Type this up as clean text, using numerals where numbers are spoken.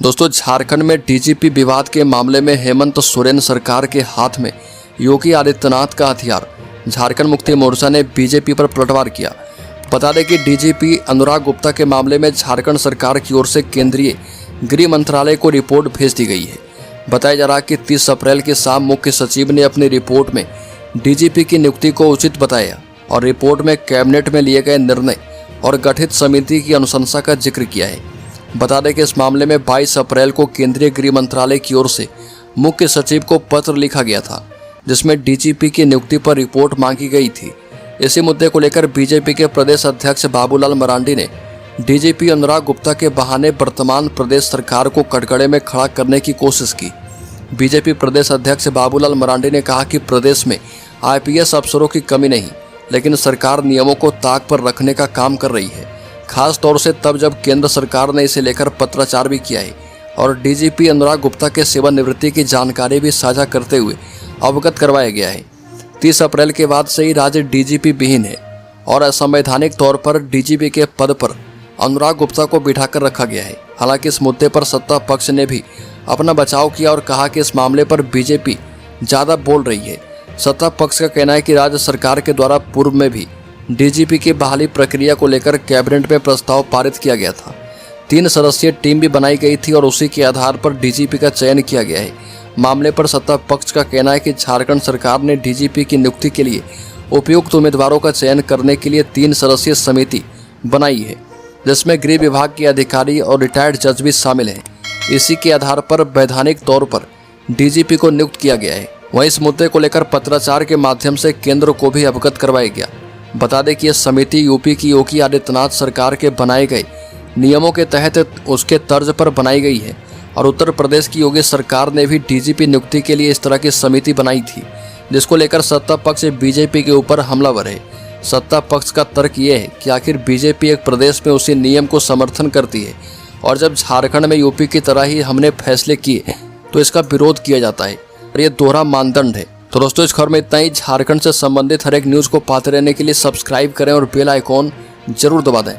दोस्तों, झारखंड में डीजीपी विवाद के मामले में हेमंत सोरेन सरकार के हाथ में योगी आदित्यनाथ का हथियार। झारखंड मुक्ति मोर्चा ने बीजेपी पर पलटवार किया। बता दें कि डीजीपी अनुराग गुप्ता के मामले में झारखंड सरकार की ओर से केंद्रीय गृह मंत्रालय को रिपोर्ट भेज दी गई है। बताया जा रहा है कि 30 अप्रैल की शाम मुख्य सचिव ने अपनी रिपोर्ट में डीजीपी की नियुक्ति को उचित बताया और रिपोर्ट में कैबिनेट में लिए गए निर्णय और गठित समिति की अनुशंसा का जिक्र किया है। बता दें कि इस मामले में 22 अप्रैल को केंद्रीय गृह मंत्रालय की ओर से मुख्य सचिव को पत्र लिखा गया था, जिसमें डीजीपी की नियुक्ति पर रिपोर्ट मांगी गई थी। इसी मुद्दे को लेकर बीजेपी के प्रदेश अध्यक्ष बाबूलाल मरांडी ने डीजीपी अनुराग गुप्ता के बहाने वर्तमान प्रदेश सरकार को कटघरे में खड़ा करने की कोशिश की। बीजेपी प्रदेश अध्यक्ष बाबूलाल मरांडी ने कहा कि प्रदेश में आईपीएस अफसरों की कमी नहीं, लेकिन सरकार नियमों को ताक पर रखने का काम कर रही है, खास तौर से तब जब केंद्र सरकार ने इसे लेकर पत्राचार भी किया है और डीजीपी अनुराग गुप्ता के सेवानिवृत्ति की जानकारी भी साझा करते हुए अवगत करवाया गया है। 30 अप्रैल के बाद से ही राज्य डीजीपी विहीन है और असंवैधानिक तौर पर डीजीपी के पद पर अनुराग गुप्ता को बिठाकर रखा गया है। हालांकि इस मुद्दे पर सत्ता पक्ष ने भी अपना बचाव किया और कहा कि इस मामले पर बीजेपी ज़्यादा बोल रही है। सत्ता पक्ष का कहना है कि राज्य सरकार के द्वारा पूर्व में भी डीजीपी की बहाली प्रक्रिया को लेकर कैबिनेट में प्रस्ताव पारित किया गया था। 3 सदस्यीय टीम भी बनाई गई थी और उसी के आधार पर डीजीपी का चयन किया गया है। मामले पर सत्ता पक्ष का कहना है कि झारखंड सरकार ने डीजीपी की नियुक्ति के लिए उपयुक्त उम्मीदवारों का चयन करने के लिए 3 सदस्यीय समिति बनाई है, जिसमें गृह विभाग के अधिकारी और रिटायर्ड जज भी शामिल हैं। इसी के आधार पर वैधानिक तौर पर डीजीपी को नियुक्त किया गया है। वहीं इस मुद्दे को लेकर पत्राचार के माध्यम से केंद्र को भी अवगत करवाया गया। बता दें कि यह समिति यूपी की योगी आदित्यनाथ सरकार के बनाए गए नियमों के तहत उसके तर्ज पर बनाई गई है और उत्तर प्रदेश की योगी सरकार ने भी डीजीपी नियुक्ति के लिए इस तरह की समिति बनाई थी, जिसको लेकर सत्ता पक्ष बीजेपी के ऊपर हमलावर है। सत्ता पक्ष का तर्क ये है कि आखिर बीजेपी एक प्रदेश में उसी नियम को समर्थन करती है और जब झारखंड में यूपी की तरह ही हमने फैसले किए तो इसका विरोध किया जाता है और ये दोहरा मानदंड है। तो दोस्तों, इस खबर में इतना ही। झारखंड से संबंधित हर एक न्यूज़ को पाते रहने के लिए सब्सक्राइब करें और बेल आइकॉन जरूर दबा दें।